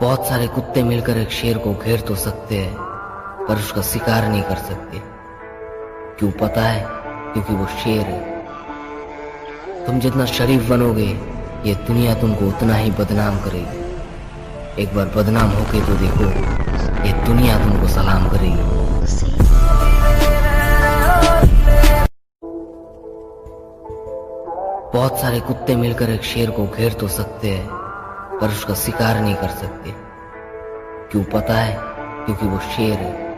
बहुत सारे कुत्ते मिलकर एक शेर को घेर तो सकते हैं, पर उसका शिकार नहीं कर सकते। क्यों पता है? क्योंकि वो शेर है। तुम जितना शरीफ बनोगे, ये दुनिया तुमको उतना ही बदनाम करेगी। एक बार बदनाम होके तो देखो, ये दुनिया तुमको सलाम करेगी। बहुत सारे कुत्ते मिलकर एक शेर को घेर तो सकते हैं, पर उसका शिकार नहीं कर सकते। क्यों पता है? क्योंकि वो शेर है।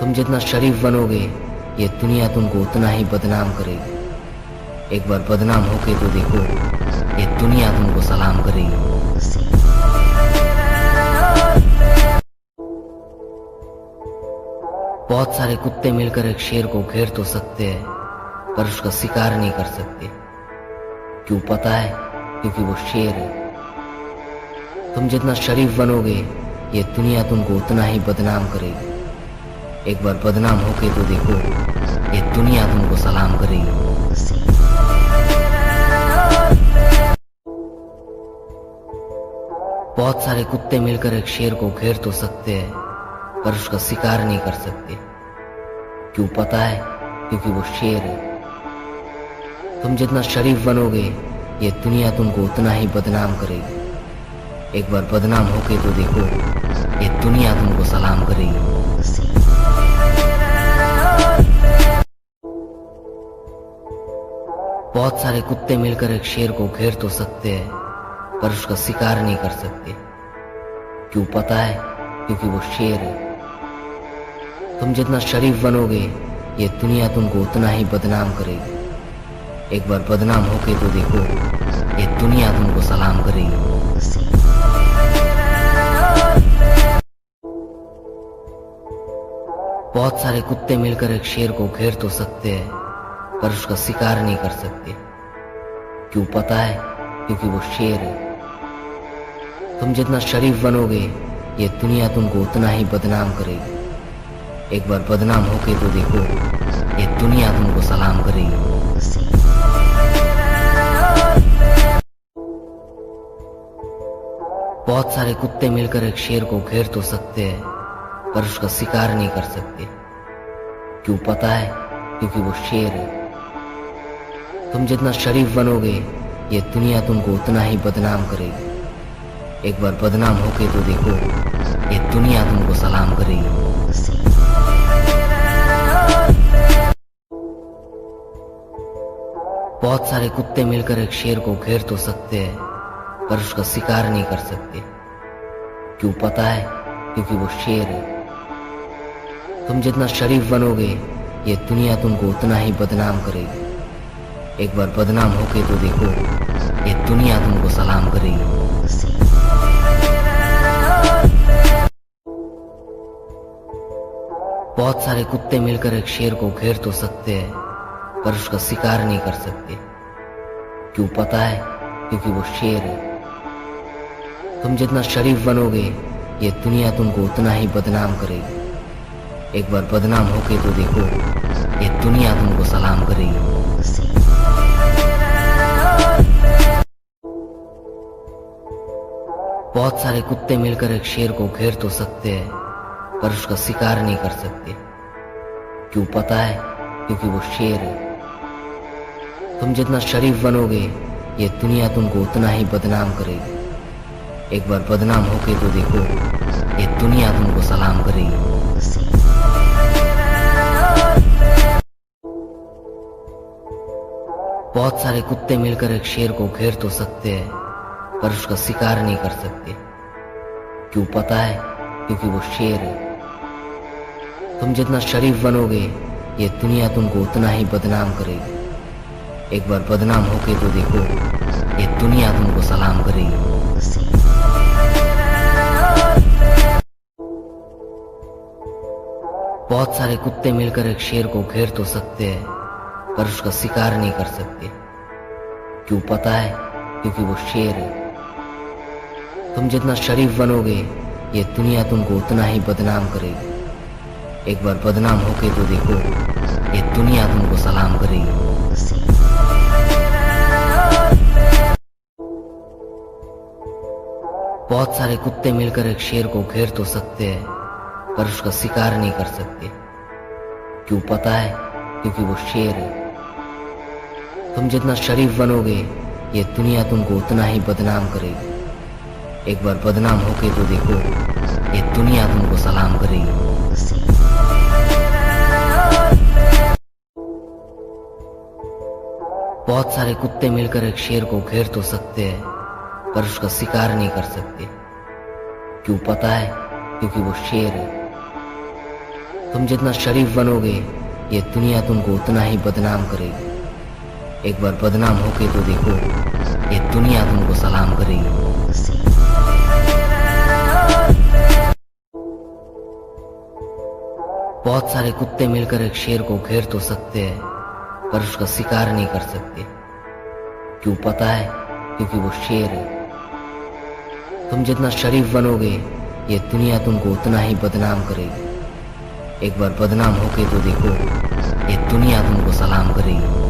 तुम जितना शरीफ बनोगे, ये दुनिया तुमको उतना ही बदनाम करेगी। एक बार बदनाम होके तो देखो, ये दुनिया तुमको सलाम करेगी। बहुत सारे कुत्ते मिलकर एक शेर को घेर तो सकते हैं, पर उसका शिकार नहीं कर सकते। क्यों पता है? क्योंकि वो शेर है। तुम जितना शरीफ बनोगे, ये दुनिया तुमको उतना ही बदनाम करेगी। एक बार बदनाम होके तो देखो, ये दुनिया तुमको सलाम करेगी। बहुत सारे कुत्ते मिलकर एक शेर को घेर तो सकते हैं, पर उसका शिकार नहीं कर सकते। क्यों पता है? क्योंकि वो शेर है। तुम जितना शरीफ बनोगे, ये दुनिया तुमको उतना ही बदनाम करेगी। एक बार बदनाम होके तो देखो, ये दुनिया तुमको सलाम करेगी। बहुत सारे कुत्ते मिलकर एक शेर को घेर तो सकते हैं, पर उसका शिकार नहीं कर सकते। क्यों पता है? क्योंकि वो शेर है। तुम जितना शरीफ बनोगे, ये दुनिया तुमको उतना ही बदनाम करेगी। एक बार बदनाम होके तो देखो, ये दुनिया तुमको सलाम करेगी। बहुत सारे कुत्ते मिलकर एक शेर को घेर तो सकते हैं, पर उसका शिकार नहीं कर सकते। क्यों पता है? क्योंकि वो शेर है। तुम जितना शरीफ बनोगे, ये दुनिया तुमको उतना ही बदनाम करेगी। एक बार बदनाम होके तो देखो, ये दुनिया तुमको सलाम करेगी। बहुत सारे कुत्ते मिलकर एक शेर को घेर तो सकते हैं, पर उसका शिकार नहीं कर सकते। क्यों पता है? क्योंकि वो शेर है। तुम जितना शरीफ बनोगे, ये दुनिया तुमको उतना ही बदनाम करेगी। एक बार बदनाम होके तो देखो, ये दुनिया तुमको सलाम करेगी। बहुत सारे कुत्ते मिलकर एक शेर को घेर तो सकते हैं, पर उसका शिकार नहीं कर सकते। क्यों पता है? क्योंकि वो शेर है। तुम जितना शरीफ बनोगे, ये दुनिया तुमको उतना ही बदनाम करेगी। एक बार बदनाम होके तो देखो, ये दुनिया तुमको सलाम करेगी। बहुत सारे कुत्ते मिलकर एक शेर को घेर तो सकते हैं, पर उसका शिकार नहीं कर सकते। क्यों पता है? क्योंकि वो शेर है। तुम जितना शरीफ बनोगे, ये दुनिया तुमको उतना ही बदनाम करेगी। एक बार बदनाम होके तो देखो, ये दुनिया तुमको सलाम करेगी। बहुत सारे कुत्ते मिलकर एक शेर को घेर तो सकते हैं, पर उसका शिकार नहीं कर सकते। क्यों पता है? क्योंकि वो शेर है। तुम जितना शरीफ बनोगे, ये दुनिया तुमको उतना ही बदनाम करेगी। एक बार बदनाम होके तो देखो, ये दुनिया तुमको सलाम करेगी। बहुत सारे कुत्ते मिलकर एक शेर को घेर तो सकते हैं, पर उसका शिकार नहीं कर सकते। क्यों पता है? क्योंकि वो शेर है। तुम जितना शरीफ बनोगे, ये दुनिया तुमको उतना ही बदनाम करेगी। एक बार बदनाम होके तो देखो, ये दुनिया तुमको सलाम करेगी। बहुत सारे कुत्ते मिलकर एक शेर को घेर तो सकते हैं, पर उसका शिकार नहीं कर सकते। क्यों पता है? क्योंकि वो शेर है। तुम जितना शरीफ बनोगे, ये दुनिया तुमको उतना ही बदनाम करेगी। एक बार बदनाम होके तो देखो, ये दुनिया तुमको सलाम करेगी। बहुत सारे कुत्ते मिलकर एक शेर को घेर तो सकते हैं, पर उसका शिकार नहीं कर सकते। क्यों पता है? क्योंकि वो शेर है। तुम जितना शरीफ बनोगे, ये दुनिया तुमको उतना ही बदनाम करेगी। एक बार बदनाम होके तो देखो, ये दुनिया तुमको सलाम करेगी। बहुत सारे कुत्ते मिलकर एक शेर को घेर तो सकते हैं, पर उसका शिकार नहीं कर सकते। क्यों पता है? क्योंकि वो शेर है। तुम जितना शरीफ बनोगे, ये दुनिया तुमको उतना ही बदनाम करेगी। एक बार बदनाम होके तो देखो, ये दुनिया तुमको सलाम करेगी। बहुत सारे कुत्ते मिलकर एक शेर को घेर तो सकते हैं, पर उसका शिकार नहीं कर सकते। क्यों पता है? क्योंकि वो शेर है। तुम जितना शरीफ बनोगे, ये दुनिया तुमको उतना ही बदनाम करेगी। एक बार बदनाम होके तो देखो, ये दुनिया तुमको सलाम करेगी।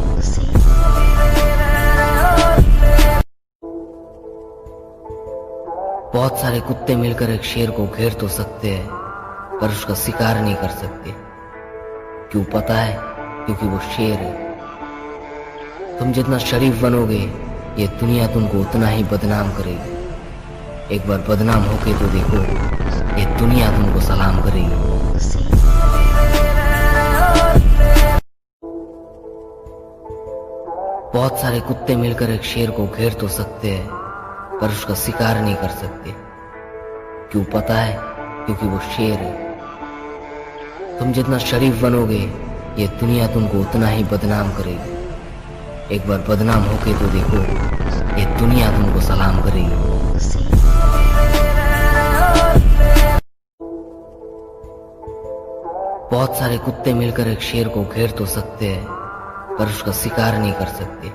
बहुत सारे कुत्ते मिलकर एक शेर को घेर तो सकते हैं, पर उसका शिकार नहीं कर सकते। क्यों पता है? क्योंकि वो शेर है। तुम जितना शरीफ बनोगे, ये दुनिया तुमको उतना ही बदनाम करेगी। एक बार बदनाम होके तो देखो, ये दुनिया तुमको सलाम करेगी। बहुत सारे कुत्ते मिलकर एक शेर को घेर तो सकते हैं, पर उसका शिकार नहीं कर सकते। क्यों पता है? क्योंकि वो शेर है। तुम जितना शरीफ बनोगे, ये दुनिया तुमको उतना ही बदनाम करेगी। एक बार बदनाम होके तो देखो, ये दुनिया तुमको सलाम करेगी। बहुत सारे कुत्ते मिलकर एक शेर को घेर तो सकते हैं, पर उसका शिकार नहीं कर सकते।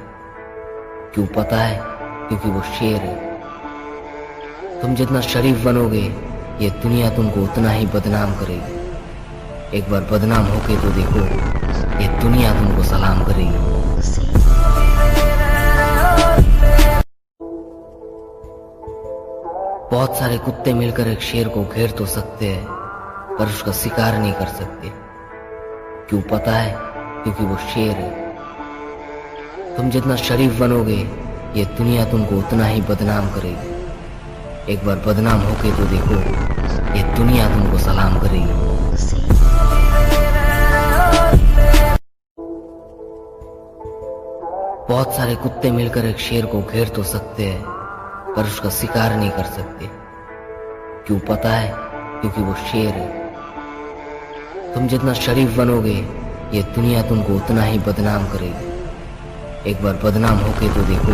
क्यों पता है? क्योंकि वो शेर है। तुम जितना शरीफ बनोगे, ये दुनिया तुमको उतना ही बदनाम करेगी। एक बार बदनाम होके तो देखो, ये दुनिया तुमको सलाम करेगी। बहुत सारे कुत्ते मिलकर एक शेर को घेर तो सकते हैं, पर उसका शिकार नहीं कर सकते। क्यों पता है? क्योंकि वो शेर है। तुम जितना शरीफ बनोगे, ये दुनिया तुमको उतना ही बदनाम करेगी। एक बार बदनाम होके तो देखो, ये दुनिया तुमको सलाम करेगी। बहुत सारे कुत्ते मिलकर एक शेर को घेर तो सकते हैं, पर उसका शिकार नहीं कर सकते। क्यों पता है? क्योंकि वो शेर है। तुम जितना शरीफ बनोगे, ये दुनिया तुमको उतना ही बदनाम करेगी। एक बार बदनाम होके तो देखो,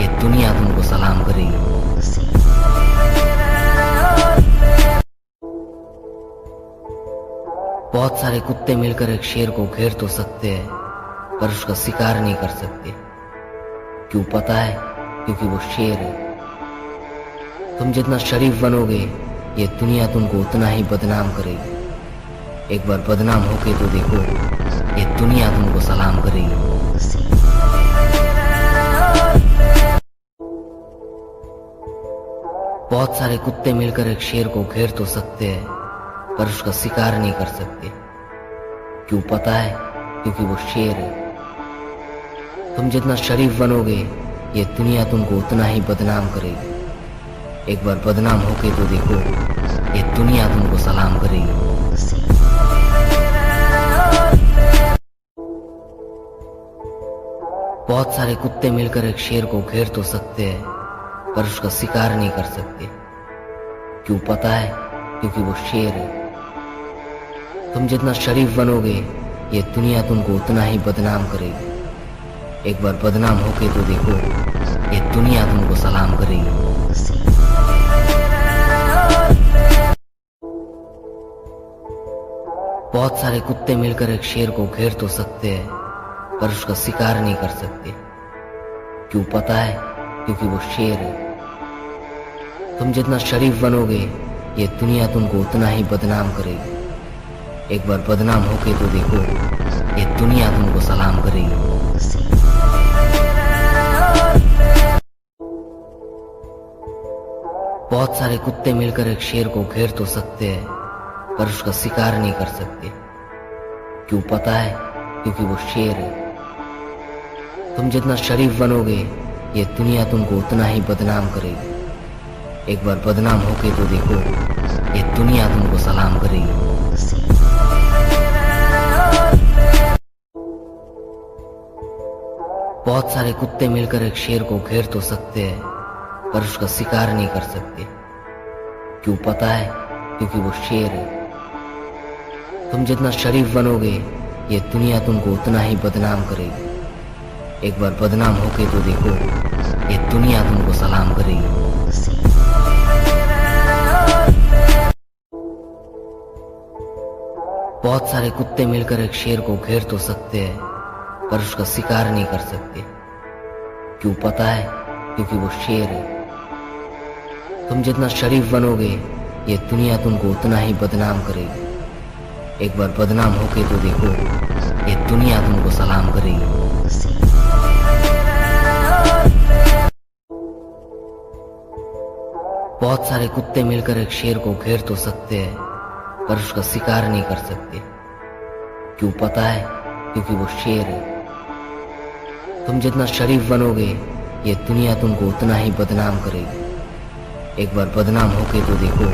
ये दुनिया तुमको सलाम करेगी। बहुत सारे कुत्ते मिलकर एक शेर को घेर तो सकते हैं, पर उसका शिकार नहीं कर सकते। क्यों पता है? क्योंकि वो शेर है। तुम जितना शरीफ बनोगे, ये दुनिया तुमको उतना ही बदनाम करेगी। एक बार बदनाम होके तो देखो, ये दुनिया तुमको सलाम करेगी। बहुत सारे कुत्ते मिलकर एक शेर को घेर तो सकते हैं, पर उसका शिकार नहीं कर सकते। क्यों पता है? क्योंकि वो शेर है। तुम जितना शरीफ बनोगे, ये दुनिया तुमको उतना ही बदनाम करेगी। एक बार बदनाम होके तो देखो, ये दुनिया तुमको सलाम करेगी। बहुत सारे कुत्ते मिलकर एक शेर को घेर तो सकते हैं, पर उसका शिकार नहीं कर सकते। क्यों पता है? क्योंकि वो शेर है। तुम जितना शरीफ बनोगे, ये दुनिया तुमको उतना ही बदनाम करेगी। एक बार बदनाम होके तो देखो, ये दुनिया तुमको सलाम करेगी। बहुत सारे कुत्ते मिलकर एक शेर को घेर तो सकते हैं, पर उसका शिकार नहीं कर सकते। क्यों पता है? क्योंकि वो शेर है। तुम जितना शरीफ बनोगे, ये दुनिया तुमको उतना ही बदनाम करेगी। एक बार बदनाम होके तो देखो, ये दुनिया तुमको सलाम करेगी। बहुत सारे कुत्ते मिलकर एक शेर को घेर तो सकते हैं, पर उसका शिकार नहीं कर सकते। क्यों पता है? क्योंकि वो शेर है। तुम जितना शरीफ बनोगे, ये दुनिया तुमको उतना ही बदनाम करेगी। एक बार बदनाम होके तो देखो, ये दुनिया तुमको सलाम करेगी। बहुत सारे कुत्ते मिलकर एक शेर को घेर तो सकते हैं, पर उसका शिकार नहीं कर सकते। क्यों पता है? क्योंकि वो शेर है। तुम जितना शरीफ बनोगे, ये दुनिया तुमको उतना ही बदनाम करेगी। एक बार बदनाम होके तो देखो, ये दुनिया तुमको सलाम करेगी। बहुत सारे कुत्ते मिलकर एक शेर को घेर तो सकते हैं, पर उसका शिकार नहीं कर सकते। क्यों पता है? क्योंकि वो शेर है। तुम जितना शरीफ बनोगे, ये दुनिया तुमको उतना ही बदनाम करेगी। एक बार बदनाम होके तो देखो, ये दुनिया तुमको सलाम करेगी। बहुत सारे कुत्ते मिलकर एक शेर को घेर तो सकते हैं, पर उसका शिकार नहीं कर सकते। क्यों पता है? क्योंकि वो शेर है। तुम जितना शरीफ बनोगे, ये दुनिया तुमको उतना ही बदनाम करेगी। एक बार बदनाम होके तो देखो,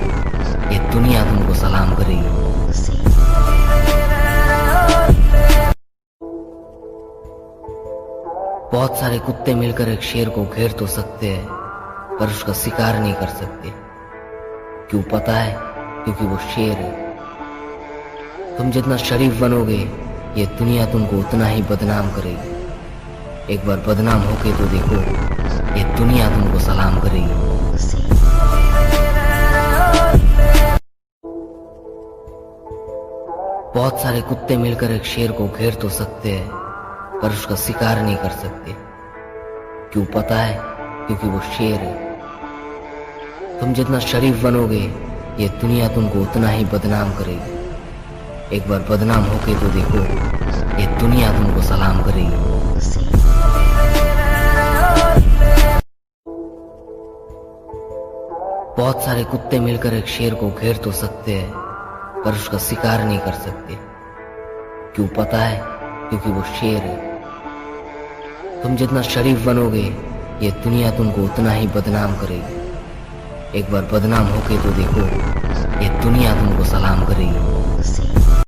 ये दुनिया तुमको सलाम करेगी। बहुत सारे कुत्ते मिलकर एक शेर को घेर तो सकते हैं, पर उसका शिकार नहीं कर सकते। क्यों पता है? क्योंकि वो शेर है। तुम जितना शरीफ बनोगे, ये दुनिया तुमको उतना ही बदनाम करेगी। एक बार बदनाम होके तो देखो, ये दुनिया तुमको सलाम करेगी। बहुत सारे कुत्ते मिलकर एक शेर को घेर तो सकते हैं, पर उसका शिकार नहीं कर सकते। क्यों पता है? क्योंकि वो शेर है। तुम जितना शरीफ बनोगे, ये दुनिया तुमको उतना ही बदनाम करेगी। एक बार बदनाम होके तो देखो, ये दुनिया तुमको सलाम करेगी। बहुत सारे कुत्ते मिलकर एक शेर को घेर तो सकते हैं, पर उसका शिकार नहीं कर सकते। क्यों पता है? क्योंकि वो शेर है। तुम जितना शरीफ बनोगे, ये दुनिया तुमको उतना ही बदनाम करेगी। एक बार बदनाम होके तो देखो, ये दुनिया तुमको सलाम करेगी।